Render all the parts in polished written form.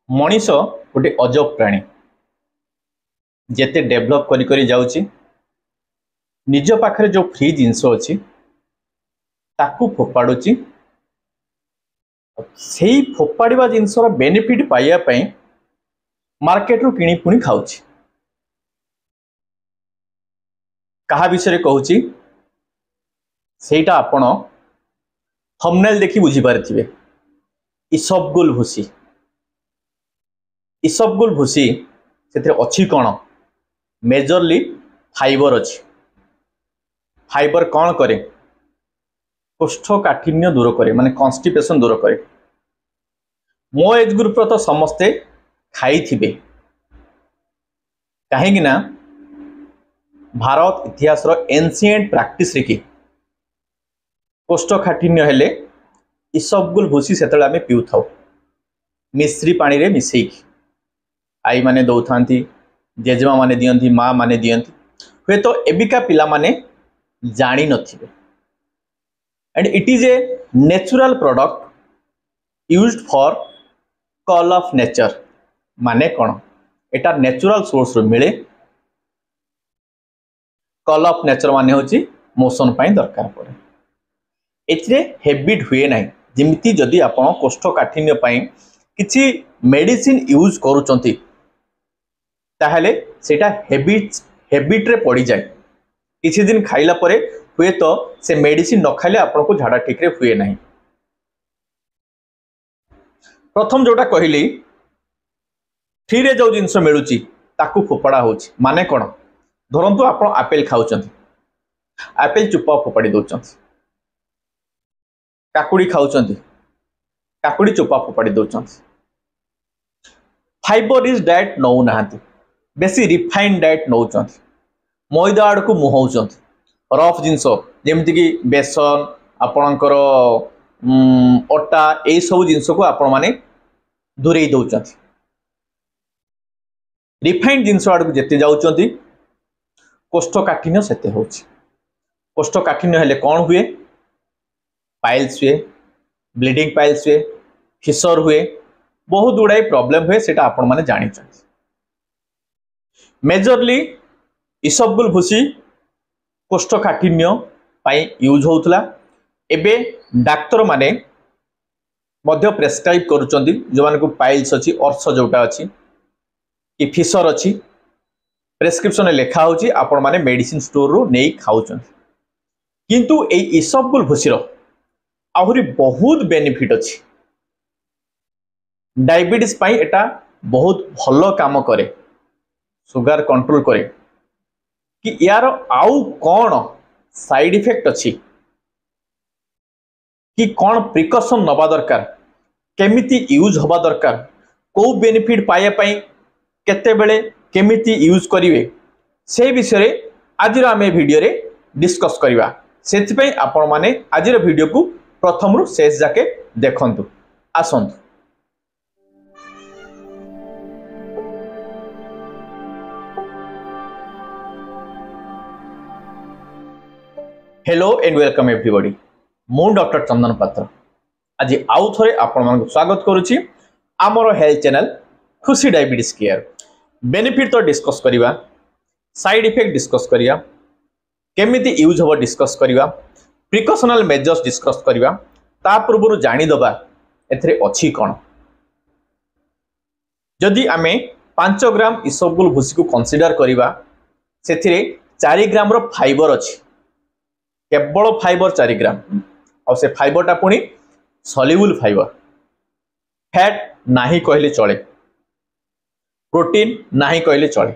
मनीष गोटे अजब प्राणी जेते डेभलप करी करी जाउची निज पाखरे जो फ्री जिंस अच्छी ताकू फोपाड़ुची सेही फोपाड़िबा जिनसर बेनिफिट पाइबा पई मार्केट रु किणी पुणी खाउची। कहा विषय कहूची सेटा आपण थंबनेल देखि बुझी पारथिबे। इसबगुल भूसी इसबगुल भूसी से अच्छी कौन मेजरली फाइबर अच्छी। फाइबर कौन करे कोष्ठकाठिन्य दूर करे माने कॉन्स्टिपेशन दूर करे। मो एज ग्रुप तो समस्ते खाई थिबे कहीं ना भारत इतिहास रो एंशिएंट प्रैक्टिस रे कि कोष्ठकाठिन्य हेले इसबगुल भूसी सेतले आमे पिउ थाउ मिश्री पानी रे मिसेई आई माने दौथांती जेजेमा माने दियंती माँ माने दियंती हुए तो एबिका पिला माने जानी नथिबे। And it is a natural product used for call of nature माने कौन एटा नेचुरल सोर्स रो मिले। कॉल ऑफ नेचर माने होची मोशन पाई दरकार पड़े एथिरे हैबिट हुए नाही। जेमिति जदि आपण कोष्ठकाठिन्य पाई किछि मेडिसिन यूज करूचंती ताहले सेटा हैबिट रे पड़ी जाए। किछि दिन खाइला परे हुए तो से मेडिसिन न खाइले आपण को झाड़ा ठीक रे हुए नाही। प्रथम जोटा कहली फ्री रे जो जिंस मिलुची ताकू फोपड़ा होची माने कोन धरंतु आपण आपेल खाउचंती आपेल चुप्पा फोपाड़ी दउचंती। काकुड़ी खाउचंती काकुड़ी चुप्पा फोपाड़ी दउचंती। फाइबर इज डाइट नौ नाहंती बेसी रिफाइंड डाइट नौचंती। मैदा आड़ को मुहाउचंती रफ जिनस जेमति कि बेसन आपणकर अटा ए सब जिनस को आपण माने दूरेई दउचंती। रिफाइंड जिनस आड़ को जेते जाउचंती कोष्ठकाठिन्य सेते होची। कोष्ठकाठिन्य हेले कौन हुए पाइल्स हुए ब्लीडिंग पाइल्स हुए फिशर हुए बहुत गुड़ाई प्रॉब्लम हुए सेटा आपण माने जानि छथि। मेजरली इसबगुल भूसी कोष्ठकाठिन्य पाई यूज होउतला। एबे डाक्टर माने मध्य प्रेस्क्राइब करूचंदी जो माने को पाइल्स अछि अर्श जोटा अछि कि फिशर अछि प्रेस्क्रिप्शन लेखा होची आपण माने मेडिसिन स्टोर रो नै खाउचंदी। किंतु ए इसबगुल भूसीर आहुरी बहुत बेनिफिट अछि। डायबिटीज पाई एटा बहुत भलो काम करे सुगर कंट्रोल करे कि यार आउ कौन साइड इफेक्ट अच्छी कि कौन प्रिकॉशन नबा दरकार केमिति यूज होबा दरकार को बेनिफिट पाए पाई केते बेले केमिति यूज करिवे से विषय आज आमे वीडियो रे डिस्कस करिवा। सेति पई आपण माने आज वीडियो को प्रथम रु शेष जाके देखंतु आसंतु। हेलो एंड वेलकम एवरीबॉडी मु डॉक्टर चंदन पात्र आज आउ थरे आपण मानक स्वागत करूची आमर हेल्थ चैनल खुशी डायबिटीज केयर। बेनिफिट तो डिस्कस करिवा साइड इफेक्ट डिस्कस करिया केमिति यूज होबो डिस्कस करिवा प्रिकॉशनल मेजर्स डिस्कस करिवा ता पूर्व जानि दबा एथरे अछि कोन। जदि आमे 5 ग्राम इसबगुल भूसी को कंसीडर करिवा सेथिरे 4 ग्राम रो फाइबर अछि केवल फाइबर 4 ग्राम और से फाइबर टा पुणी सॉल्युबल फाइबर। फैट नाही कहले चले प्रोटीन नाही कहले चले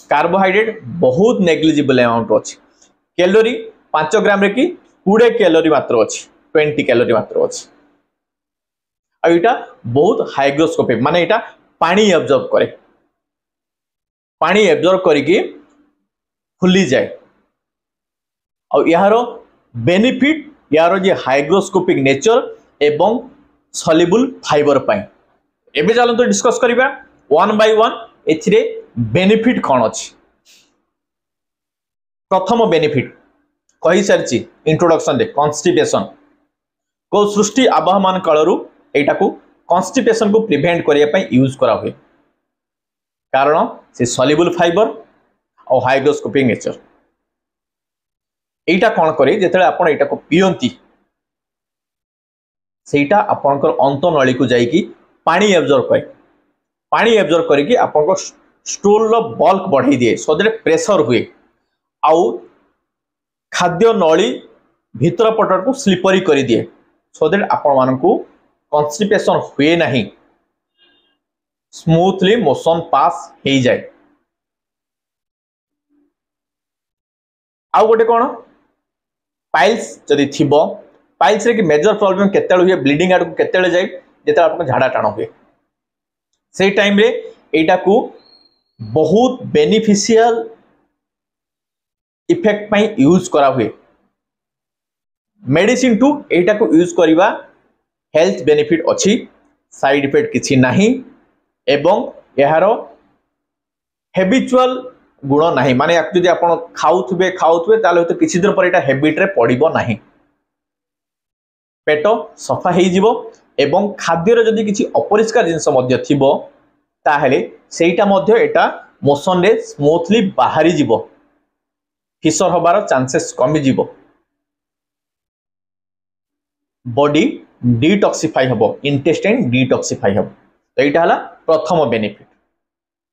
कार्बोहाइड्रेट बहुत नेग्लिजिबल अमाउंट अछि। कैलोरी 5 ग्राम रे कि 20 कैलोरी मात्र अछि 20 कैलोरी मात्र अछि। आ इटा बहुत हाइग्रोस्कोपिक माने इटा पानी एब्जॉर्ब करे पानी एब्जॉर्ब करिके फुली जाए और यार बेनिफिट यार जे हाइग्रोस्कोपिक नेचर एवं सॉल्युबल फाइबर पाई एबे चलतो डिस्कस करिबा वन बाय वन एथिरे बेनिफिट कोन अछि। प्रथम बेनिफिट कहि सारची इंट्रोडक्शन रे कॉन्स्टिपेशन को सृष्टि आवाहमान कालरू एटा को कॉन्स्टिपेशन को प्रिवेंट करने यूज करा हुए कारण से सॉल्युबल फाइबर और हाइग्रोस्कोपिक नेचर एटा कौन करे जेते आपण एटा को पियंती सेटा आपनकर अंत नली को जाइकी पानी एब्जॉर्ब करे पानी एब्जॉर्ब करके आपन स्टूल रो बल्क बढ़ाई दिए सो दैट प्रेशर हुए आउ खाद्य नली भीतर पटर को स्लीपरी कर दिए सो दैट आपण मानकू कॉन्स्टिपेशन हुए नहीं स्मूथली मोशन पास हो जाए आउ गोटे कौन पाइल्स जदि थिबो पाइल्स रे कि मेजर प्रॉब्लम केतेल हुए ब्लीडिंग आड़ को केतेल जाए जेते आपन झाड़ा टाण हुए से टाइम रे एटा को बहुत बेनिफिशियल इफेक्ट पई यूज करा हुए मेडिसिन टू एटा को यूज करिवा हेल्थ बेनिफिट अच्छी साइड इफेक्ट किछि नाही एवं यार हैबिचुअल गुण नाही माने यदि आपण खाउथबे ताले तो किछि दिन पर एटा हैबिट रे पड़िबो नाही पेट सफा हो जीवो एवं खाद्यर जदि किछि अपरिष्कार जिंस मध्य थिबो ताहेले सेटा मध्य एटा मोशन रे स्मूथली बाहरी जीवो फिशर होबार चांसेस कमी जीवो बॉडी डिटॉक्सिफाई हबो इंटेस्टाइन डिटॉक्सिफाई हबो तो एटा हला प्रथम बेनिफिट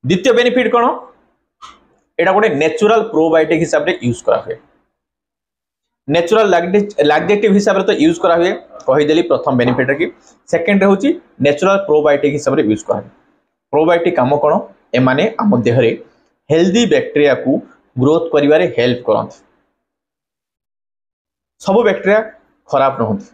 द्वितीय बेनिफिट कोन एटा गोटे नेचुरल प्रोबायोटिक हिसाब रे यूज करा हुए नेचुरल लैक्टेटिव हिसाब रे तो यूज करा हुए कहि देली प्रथम बेनिफिट रे कि सेकंड रे होची नेचुरल प्रोबायोटिक हिसाब रे यूज करा हुए प्रोबायोटिक काम कोन ए माने हम देह रे हेल्दी बैक्टीरिया को ग्रोथ करिवारे हेल्प करंती सब बैक्टीरिया खराब नहंती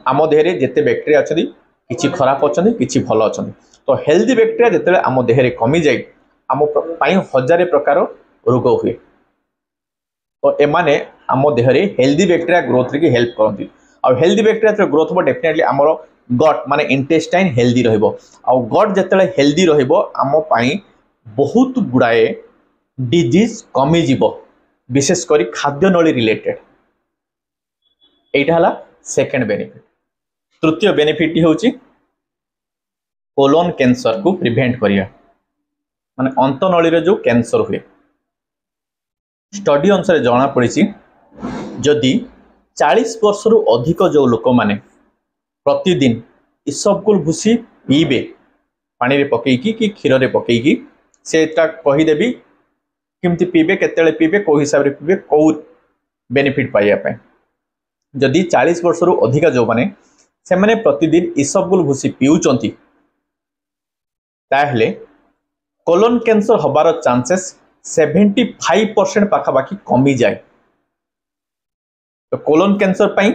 आम देह रे जेते बैक्टीरिया अछंती किछि खराब अछंती किछि भलो अछंती तो हेल्दी बैक्टीरिया जेते आम देह रे कमी जाय आम पाई हजार प्रकार रोग हुए तो एमाने आम देह रे हेल्दी बैक्टीरिया ग्रोथ रे हेल्प करंती और हेल्दी बैक्टीरिया ग्रोथ हो डेफिनेटली आमर गट माने इंटेस्टाइन हेल्दी रहिबो और गट जेते हेल्दी रहिबो आम पाई बहुत गुड़ाए डिजीज कमी जीवो विशेष करी खाद्य नली रिलेटेड एटा हला सेकंड बेनिफिट तृतीय बेनिफिट होची कोलोन कैंसर को प्रिवेंट करिया माने अंत नली रे जो कैंसर हुए स्टडी अनुसार जना पड़ी जदि 40 वर्ष रु अधिक जो लोक माने प्रतिदिन इसबगुल भूसी पीबे पानी रे पकेकी कि क्षीर रे पकेकी सेटा कहीदेवी किमती पीबे केतेले पीबे को हिसाब रे पीबे को बेनिफिट पाइया पाए जदि 40 वर्ष रु अधिक जो माने से माने प्रतिदिन इसबगुल भूसी पिउचंती ताहले कोलोन कैंसर हबार चांसेस 75% पाखापाखि कमी जाए तो कोलोन कैंसर पाई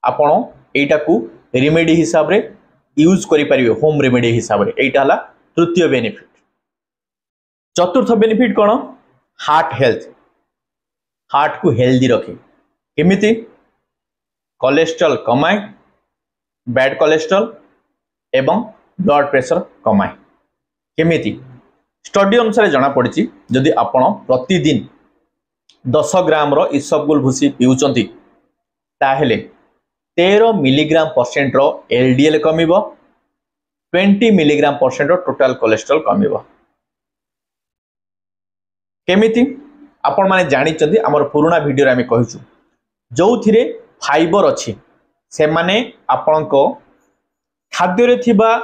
आपण एटा को रेमेडी हिसाब रे यूज करि परिबे होम रेमेडी हिसाब रे एटा हला तृतीय बेनिफिट चतुर्थ बेनिफिट कोन हार्ट हेल्थ हार्ट को हेल्दी रखे केमिति कोलेस्ट्रॉल कमाए बैड कोलेस्ट्रॉल एवं ब्लड प्रेशर कमाए केमिति स्टडी अनुसार जना पड़ी जदि आपण प्रतिदिन 10 ग्राम रो इसबगुल भूसी पिउचंती ताहेले 13 मिलीग्राम परसेंट रो एलडीएल कमिबो 20 मिलीग्राम परसेंट रो टोटल कोलेस्ट्रॉल कमिबो केमिति आपण माने जानि चंदी हमर पुराना वीडियो रे हम कहिछु जो थिरे फाइबर अछि से माने आपण को खाद्य रे थिबा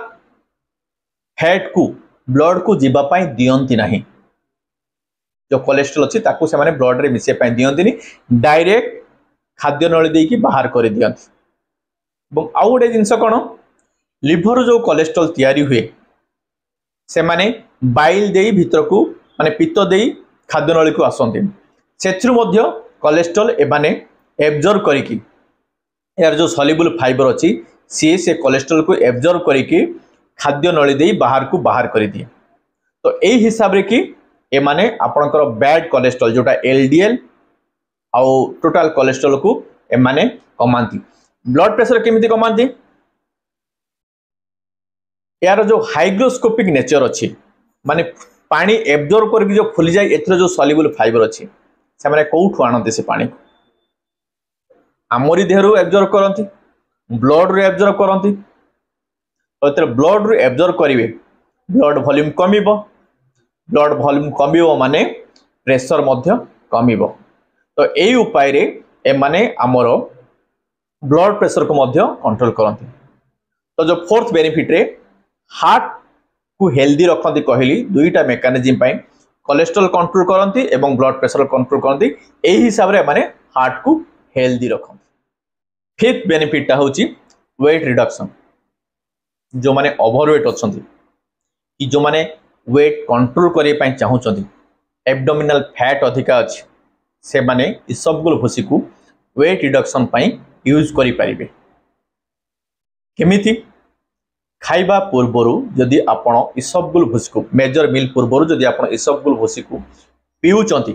फैट को ब्लड को जीवा पाई दियंती नहीं जो कोलेस्ट्रॉल अच्छी ताकू से माने ब्लड रे मिसे पाई दियंती नहीं डायरेक्ट खाद्य नली दे की बाहर कर दियंती बम आउ गोटे जिंस कोन लिवर जो कोलेस्ट्रॉल तैयारी हुए से माने बाइल देई भीतर को माने पित्त देई खाद्य नली को आसंती सेथरु मध्य कोलेस्ट्रॉल ए माने एब्जॉर्ब करिकी यार जो सॉल्युबल फाइबर अच्छी सी से कोलेस्ट्रॉल को एब्जॉर्ब करिकी खाद्य नली दे बाहर को बाहर कर दिए तो यही हिसाब रे कि ए माने आपनकर बैड कोलेस्ट्रॉल जोटा एलडीएल आउ टोटल कोलेस्ट्रॉल को ए माने कमांती ब्लड प्रेशर केमिति कमांती यार जो हाइग्रोस्कोपिक नेचर अच्छी माने पानी एब्जॉर्ब करके जो फुली जाए एथरो जो सॉल्युबल फाइबर अच्छी से माने कोठु आनते से पानी को आमरी देहरु एब्जॉर्ब करंती ब्लड रे एब्जॉर्ब करंती तो ब्लड रु एब्जॉर्ब करेंगे ब्लड वॉल्यूम कमिबो ब्लड वॉल्यूम कमिबो माने प्रेशर मध्य कमिबो तो यही उपाय रे ए माने आमर ब्लड प्रेशर को मध्य कंट्रोल करते तो जो फोर्थ बेनिफिट रे हार्ट को हेल्दी रखती कहली दुईटा मेकानिज्म पाई कोलेस्ट्रॉल कंट्रोल करती एवं ब्लड प्रेशर कंट्रोल करती यही हिसाब रे माने हार्ट को हेल्दी रखती फिफ्थ बेनिफिट टा होची वेट रिडक्शन जो माने ओवरवेट अछंती कि जो माने वेट कंट्रोल करने पाई चाहूचंती एब्डोमिनल फैट अधिका अछि से माने इसबगुल भूसी को वेट रिडक्शन पाई यूज करि परिबे केमिति खाइबा पूर्वरु जदि आपण इसबगुल भूसी को मेजर मील पूर्वरु जदि आपण इसबगुल भूसी को पिउचंती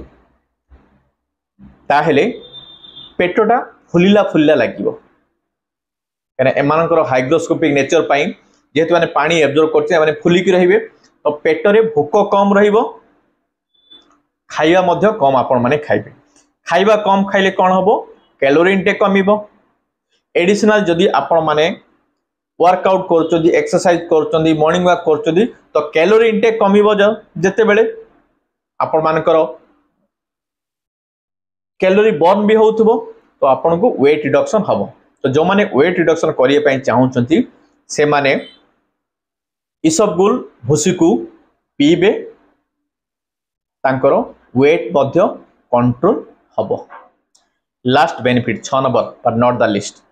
ताहेले पेटटा फुलिला फुलिला लागिवो कारण एमानकर हाइग्रोस्कोपिक नेचर पाई जेहेतु माने पानी एब्जॉर्ब करते माने फुलिकी रहिबे तो पेटरे भोक कम रहिबो खाइबा मध्य कम आपण माने खाइबे खाइबा कम खाइले कोन हबो कैलोरी इनटेक कमिबो एडिशनल जदि आपण माने वर्कआउट करचोदी एक्सरसाइज करचोदी मॉर्निंग वॉक करचोदी तो कैलोरी इनटेक कमिबो जते बेले आपण मानकर कैलोरी बर्न भी होउथबो तो आपण को वेट रिडक्शन हबो तो जो माने वेट रिडक्शन करिए पई चाहउचंती से माने इसबगुल भूसी को पीबे तांकर वेट मध्य कंट्रोल हबो लास्ट बेनिफिट 6 नंबर पर not the list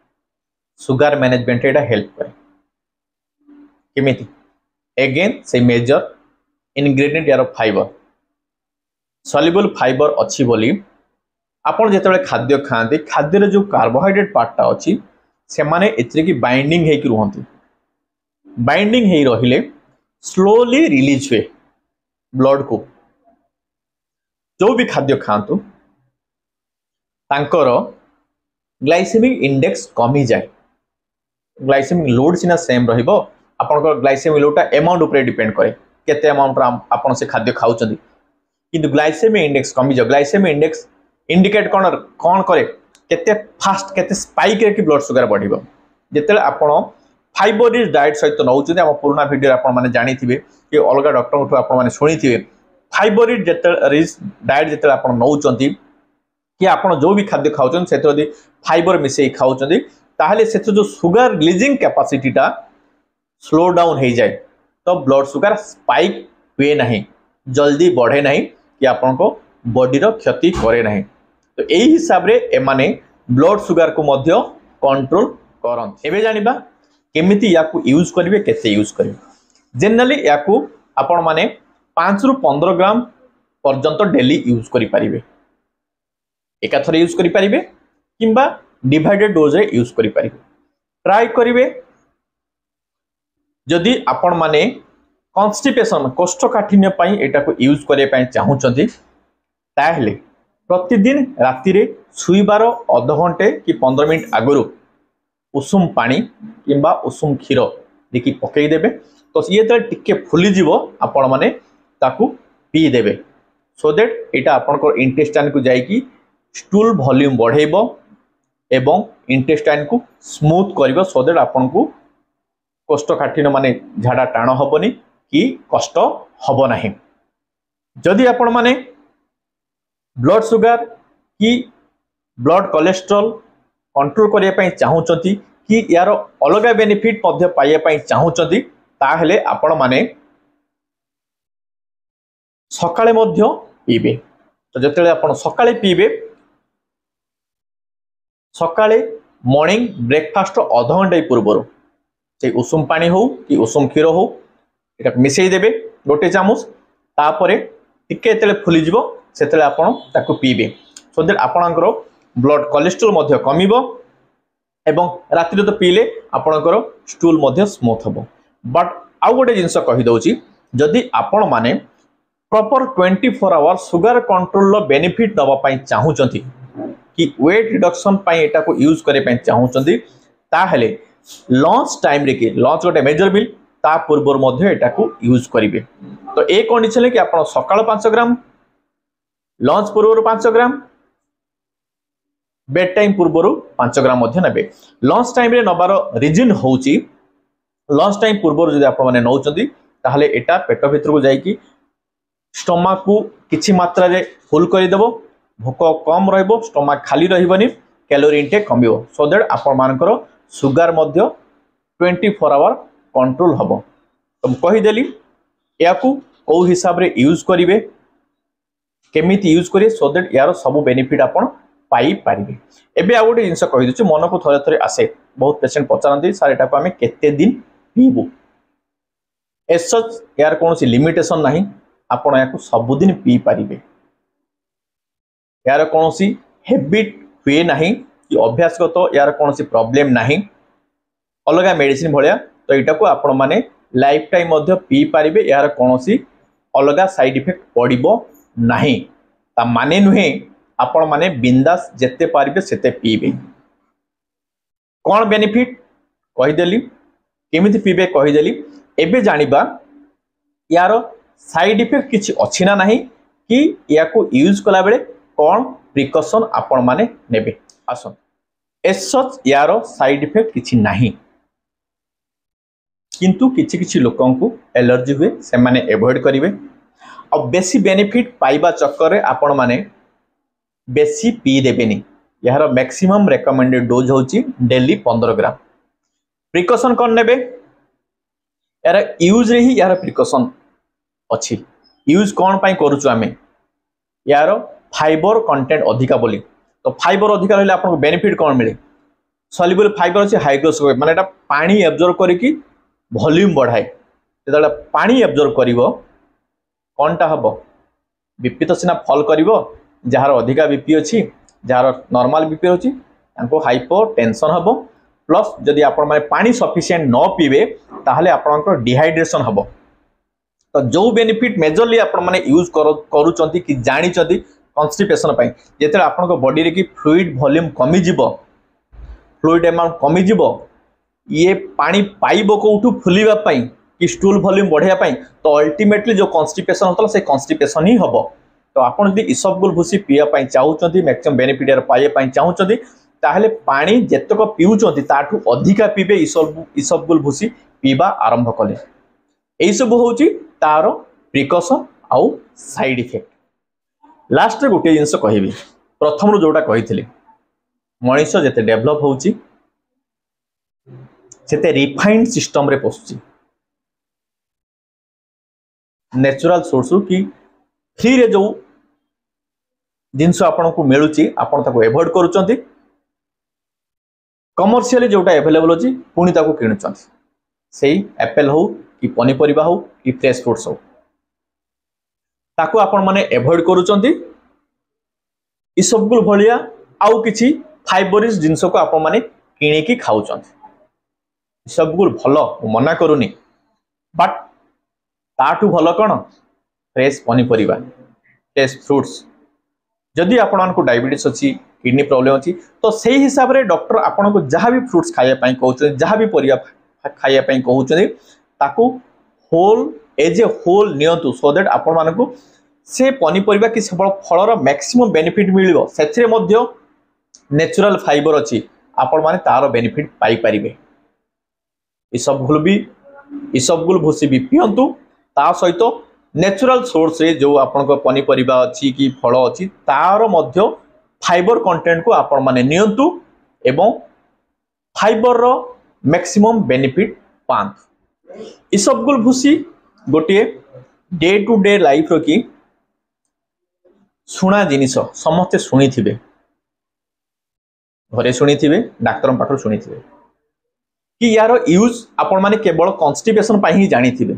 sugar management Etah help करे केमिति अगेन से मेजर इंग्रेडिएंट यार फाइबर सॉल्युबल फाइबर अच्छी बोली आपण जेतेबेले खाद्य खाते खाद्य रे जो कार्बोहाइड्रेट पार्टटा अच्छी से माने एतरे की बाइंडिंग हे कि रहंती बाइंडिंग हे रहिले स्लोली रिलीज हुए ब्लड को जो भी खाद्य खातु तांकर ग्लाइसेमिक इंडेक्स कमी जाए ग्लाइसेमिक लोड सिना सेम रहिबो आपनकर ग्लाइसेमिक लोडटा अमाउंट ऊपर डिपेंड करे केते अमाउंट आपन से खाद्य खाउचंदी किंतु ग्लाइसेमिक इंडेक्स कमी जाए ग्लाइसेमिक इंडेक्स इंडिकेट कौन करे केते फास्ट केते स्पाइक रे कि ब्लड शुगर बढ़िबो जेतेले आपण फाइबर रिच डाइट सहित नौचुते हम पुराना वीडियो आपण माने जानिथिबे कि अलगा डॉक्टर उठो आपण माने सुनिथिबे फाइबर रिच रिच डाइट जेतेले आपण नौचंती कि आपण जो भी खाद्य खाउचन सेतो यदि फाइबर मिसई खाउचंती ताहले सेतो जो शुगर रिलीजिंग कैपेसिटीटा स्लो डाउन हो जाए तो ब्लड शुगर स्पाइक हुए नहीं जल्दी बढ़े नहीं कि आपण को बॉडी रो क्षति करे नहीं तो यही हिसाब रे एमाने ब्लड शुगर को मध्य कंट्रोल करन एबे जानिबा केमिति याकू यूज करिवे केते यूज करिवे जनरली याकू आपण माने 5 रु 15 ग्राम पर्यंत डेली यूज करि परिबे एका थरे यूज करि परिबे किंबा डिवाइडेड डोज रे यूज करि परिबे ट्राई करिवे जदि आपण माने कॉन्स्टिपेशन कोष्ठकाठिन्य पई एटा को यूज करे पई चाहूचंती ताहले प्रतिदिन राति रे सुईबार अध घंटे कि 15 मिनिट आगुरु उषुम पानी किंबा उषुम क्षीर देखि पकई देबे तो ये तो टिके फुली जीवो आपण माने ताकू पी देबे सो दैट एटा आपण को इंटेस्टाइन को जाई कि स्टूल वॉल्यूम बढ़ेबो एवं इंटेस्टाइन को स्मूथ करिवो सो दैट आपण को कोष्ठकाठिन्य माने झाड़ा टाण हबनी कि कष्ट हब नाही जदि आपण माने ब्लड शुगर कि ब्लड कोलेस्ट्रॉल कंट्रोल करिया पई चाहूचंती कि यार अलग बेनिफिट मध्य पाइया पई चाहूचंती ताहले आपण माने सकाळे मध्य पीबे तो जतेले आपण सकाळे पीबे सकाळे मॉर्निंग ब्रेकफास्ट अध घंटे पूर्व से उषुम पानी हो कि उषुम क्षीर हो एटा मिसई देबे गोटे चामच तापरे टिके तेले फुली जीवो सेतेले आपण ताकू पीबे सो दैट आपणकर ब्लड कोलेस्ट्रॉल मध्य कमिबो एवं राति तो पीले आपणकर स्टूल मध्य स्मूथ हबो बट आउ गोटे जिंस कहि दउची जदि आपण माने प्रॉपर 24 आवर शुगर कंट्रोल लो बेनिफिट दबा पई चाहूचंती कि वेट रिडक्शन पई एटा को यूज करे पई चाहूचंती ताहले लंच टाइम रे कि लंच गोटे मेजर मील ता पूर्व मध्य एटा को यूज करिवे तो ए कंडीशन कि आपण सकाळ 5 ग्राम लंच पूर्व 5 ग्राम बेड टाइम पूर्व 5 ग्राम मध्य नेबे लंच टाइम रे नबार रीजन होउची लंच टाइम पूर्व जब आप नौकरी ताहले एटा पेट भीतर को जाइकी स्टमक को किछि मात्रा रे फुल करदेव भोक कम रहिबो स्टमक खाली रहिबनी कैलोरी इनटेक कमिबो सो दैट आपण मानकर सुगर मध्य 24 आवर कंट्रोल हबो। तो कहि देली याकू को हिसाब रे यूज करिवे केमिति यूज करिवे सो दैट यार सब बेनिफिट आपण पाई पारिबे। एबे आ गोटे जिंस कहि दछु मन को थरे थरे आसे बहुत पेशेंट पचारंती सर एटा को हमें केते दिन पीबू एस सच यार कोनोसी लिमिटेशन नाही आपण याकू सब दिन पी पारिबे यार कोनोसी हैबिट हुए नाही कि अभ्यासगत यार कोनोसी प्रॉब्लम नाही अलगा मेडिसिन भलिया तो एटा को आपण माने लाइफ टाइम मध्य पी पारिबे यार कोनोसी अलगा साइड इफेक्ट पड़िबो नाही ता माने नुहे आपण माने बिंदास जेते पारिबे सेते पीबे। कोन बेनिफिट कहि देली केमिति पीबे कहि देली एबे जानिबा यार साइड इफेक्ट किछि अछि ना नाही कि याको यूज कला बेले कोन प्रिकॉशन आपण माने नेबे आसन एस सच यार साइड इफेक्ट किछि नाही किंतु किछि किछि लोकन को एलर्जी हुए से माने अवॉइड करिवे और बेसी बेनिफिट पाइबा चक्कर रे आपण माने बेसी पी देबेनी यार मैक्सिमम रेकमेंडेड डोज होची डेली 15 ग्राम प्रिकॉशन कोन नेबे यार यूज रे ही यार प्रिकॉशन अछि यूज कोन पाई करूछु आमे यार फाइबर कंटेंट अधिका बोली तो फाइबर अधिका रहले आपन को बेनिफिट कोन मिले सॉल्युबल फाइबर अछि हाइड्रोस माने एटा पानी एब्जॉर्ब करिकि वॉल्यूम बढ़ाए जेतला पानी एब्जॉर्ब करिवो कोनटा हबो बीपी तो सिना फॉल करिवो जहार अधिका बीपी अछि जहार नॉर्मल बीपी अछि तांको हाइपर टेंशन हबो प्लस जदि आपण माने पानी सफिशिएंट न पीबे ताहले आपनकर डिहाइड्रेशन हबो। तो जो बेनिफिट मेजरली आपण माने यूज करूचंती कि जानि चंती कॉन्स्टिपेशन पई जेते आपण को बॉडी रे की फ्लूइड वॉल्यूम कमी जिवो फ्लूइड अमाउंट कमी जिवो ये पानी पाइबो कोठू फुलिबा पई कि स्टूल वॉल्यूम बढ़िया पई तो अल्टीमेटली जो कॉन्स्टिपेशन होतला से कॉन्स्टिपेशन ही हबो। तो आपण जदि इसबगुल भूसी पिया पई चाहूचंती मैक्सिमम बेनिफिट यार पाए पई चाहूचंती ताहले पानी जेतक पिउचंती ताठू अधिका पीबे इसबगुल भूसी पीबा आरंभ कले एई सब होउची तारो प्रिकॉशन आउ साइड इफेक्ट। लास्ट रे गोटे जिंस कहिबी प्रथम रो जोटा कहिथिले मनीष जेते डेवलप होउची सेते रिफाइंड सिस्टम रे पसुची नेचुरल सोर्स की फ्री रे जो जिनस आपन को मिलुची आपन ताको अवॉइड करूचंती कमर्शियली जोटा अवेलेबल अछि पुनी ताको किनुचंती सेही एप्पल हो कि पनीपरिबा हो कि फ्रेश फ्रूट्स हो ताको आपण माने अवॉइड करूचंती इ सबगुल भलिया आउ किछि फाइबरिस जिंस को आपण माने किने की खाउचंती सबगुल भलो मना करूनी बट ताठू भलो कोन फ्रेश पनीपरिबा फ्रेश फ्रूट्स जदि आपण को डायबिटीज अछि किडनी प्रॉब्लम अछि तो सेही हिसाब रे डॉक्टर आपण को जहां भी फ्रूट्स खाया पई कहउछन जहां भी परिया खाया पई कहउछन ताकू होल एज ए होल नियंतु सो दैट आपण मान को से पनीपरिबा कि सबल फलर मैक्सिमम बेनिफिट मिलिबो सेथिरे मध्य नेचुरल फाइबर अछि आपण माने तार बेनिफिट पाई परिबे इ सबगुल भूसी भी पियंतु ता सहित नेचुरल सोर्स रे जो आपण को पनीपरिबा अछि कि फल अछि तार मध्य फाइबर कंटेंट को आपण माने नियंतु एवं फाइबर रो मैक्सिमम बेनिफिट पान इ सबगुल भूसी गोटे डे टू डे लाइफ रो की सुना जिनिस समस्ते शुणी थिबे घरे शुणी थिबे डाक्टर पाखर शुणी थिबे कि यार यूज आपण माने केवल कॉन्स्टिपेशन पाई ही जानी थिबे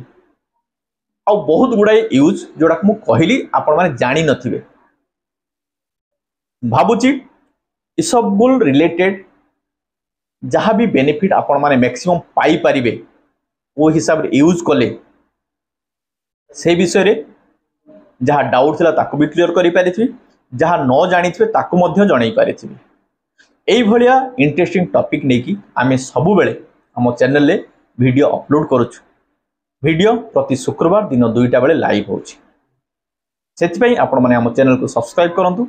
आ बहुत गुडाई यूज जोड़ा मु कहली आपण माने जानी नथिबे भाबुची इ सबगुल रिलेटेड जहाँ भी बेनिफिट आपण माने मैक्सिमम पाई परिबे वो हिसाब रे यूज कले से विषय रे जहाँ डाउट थिला ताको भी क्लियर करि पारिथि जहाँ न जानि थिबे ताको मध्य जणाई पारिथि एई भलिया इंटरेस्टिंग टॉपिक नेकी आमे सबु बेले हम चैनल ले वीडियो अपलोड करूछु वीडियो प्रति शुक्रवार दिन 2टा बेले लाइव होछि सेति पई आपण माने हम चैनल को सब्सक्राइब करंतु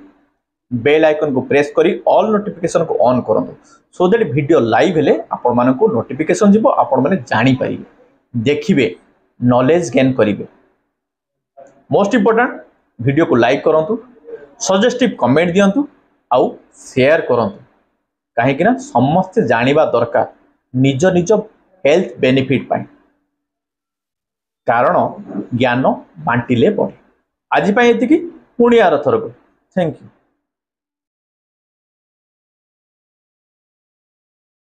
बेल आइकन को प्रेस करी ऑल नोटिफिकेशन को ऑन करंतु सो दैट वीडियो लाइव हेले आपण मानकु नोटिफिकेशन जिवो आपण माने जानि परिबे देखिबे नॉलेज गेन करिवे। मोस्ट इंपोर्टेंट वीडियो को लाइक करंतु सजेस्टिव कमेंट दियंतु आउ शेयर करंतु कहीं ना समस्त जानिबा दरकार निज निज हेल्थ बेनिफिट पाई कारण ज्ञान बांटिले बढ़े। आज एति पुणी आर थरक थैंक यू।